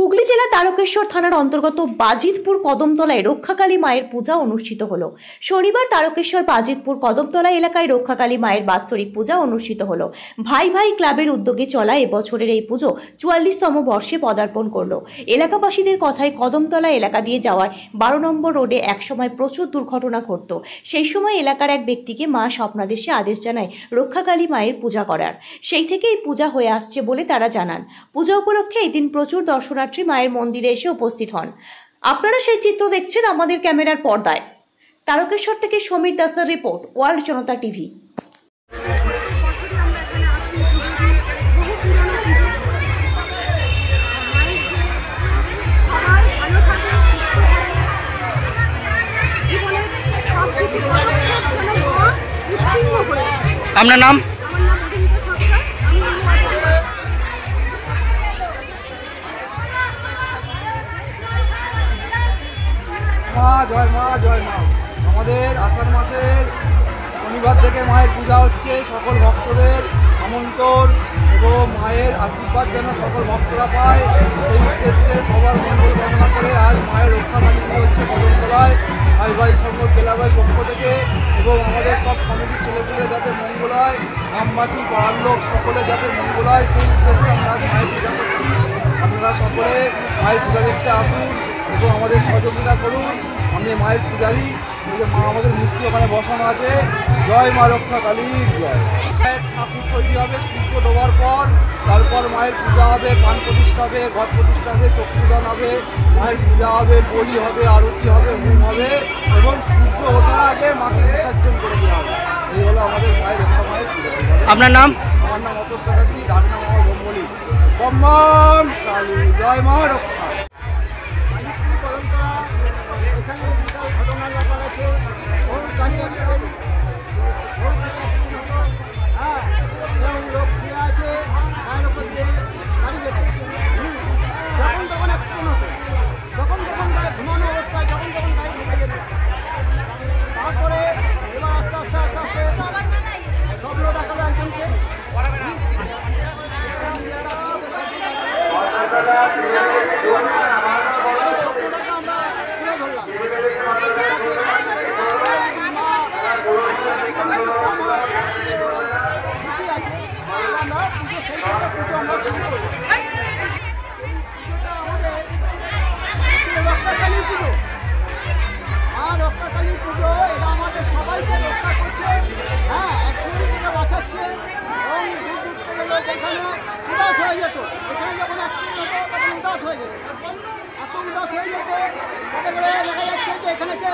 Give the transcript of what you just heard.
হুগলি জেলা তারকেশ্বর থানার অন্তর্গত বাজিতপুর কদমতলায় রক্ষাকালী মায়ের পূজা অনুষ্ঠিত হলো। শনিবার তারকেশ্বর বাজিতপুর কদমতলা এলাকায় রক্ষাকালী মায়ের বাৎসরিক পূজা অনুষ্ঠিত হলো। ভাই ভাই ক্লাবের উদ্যোগে চলা এবছরের এই পুজো 44তম বর্ষে পদার্পণ করলো। এলাকাবাসীদের কথায় কদমতলা এলাকা দিয়ে যাওয়ার 12 নম্বর রোডে একসময় প্রচুর দুর্ঘটনা ঘটত। সেই সময় এলাকার এক ব্যক্তিকে মা স্বপ্নাদেশে আদেশ জানায় রক্ষাকালী মায়ের পূজা করার। সেই থেকেই পূজা হয়ে আসছে বলে তারা জানান। পূজা উপলক্ষে এই দিন প্রচুর দর্শনার্থী মায়ের মন্দিরে এসে উপস্থিত হন। আপনারা সেই চিত্র দেখছেন আমাদের ক্যামেরার পর্দায়। তারকেশ্বর থেকে সমীর দাসের রিপোর্ট, ওয়ার্ল্ড জনতা টিভি। আপনার নাম? জয় মা জয় মা। আমাদের আষাঢ় মাসের শনিবার থেকে মায়ের পূজা হচ্ছে। সকল ভক্তদের আমন্ত্রণ এবং মায়ের আশীর্বাদ যেন সকল ভক্তরা পায়, সেই উদ্দেশ্যে সবার মঙ্গল কামনা করে আজ মায়ের রক্ষাকালী পুজো হচ্ছে কদমতলায় ভাই ভাই সংঘ ক্লাবের পক্ষ থেকে। এবং আমাদের সব কমিটির ছেলেপুলে যাতে মঙ্গল হয়, গ্রামবাসী পাড়ার লোক সকলে যাতে মঙ্গল হয়, সেই উদ্দেশ্যে আমরা মায়ের পূজা করছি। আপনারা সকলে মায়ের পূজা দেখতে আসুন এবং আমাদের সহযোগিতা করুন। আমি মায়ের পূজারী, মা আমাদের মূর্তি ওখানে বসানো আছে। জয় মা রক্ষাকালী জয়। মায়ের ঠাকুর তৈরি হবে সূর্য ডোবার পর, তারপর মায়ের পূজা হবে, প্রাণ প্রতিষ্ঠা হবে, ঘট প্রতিষ্ঠা হবে, চক্ষুদান হবে, মায়ের পূজা হবে, বলি হবে, আরতি হবে, হোম হবে এবং সূর্য ওঠার আগে মাকে বিসর্জন করে দেওয়া হবে। এই হলো আমাদের মায়ের রক্ষা মায়ের পূজা। আপনার নাম? আমার নাম অতস চ্যাটার্জি, ডাক নাম আমার বম্বলি। বম্বম কালী জয় মা রক্ষা। এখানে বিশাল ঘটনার ব্যাপার আছে। লোক শুয়ে আছে, গায়ের ওপর দিয়ে গাড়ি যেত, যখন তখন অ্যাক্সিডেন্ট হতো, যখন তখন গায়ে ঘুমানো অবস্থায় যখন তখন গাড়ি ঢুকে যেত। তারপরে এবার আস্তে আস্তে আস্তে আস্তে স্বপ্ন দেখালো একজনকে। সেই স্বপ্নটাকে আমরা তুলে ধরলাম। রক্ষাকালী পুজো, আর রক্ষাকালী পুজো এটা আমাদের সবাইকে রক্ষা করছে। হ্যাঁ, অ্যাক্সিডেন্ট থেকে বাঁচাচ্ছে এবং দূর দূর থেকে লোক এখানে উদাস হয়ে যেত। এখানে যখন অ্যাক্সিডেন্ট হতো তখন উদাস হয়ে যেত, এত উদাস হয়ে যেত। তারপরে দেখা যাচ্ছে যে এখানে যে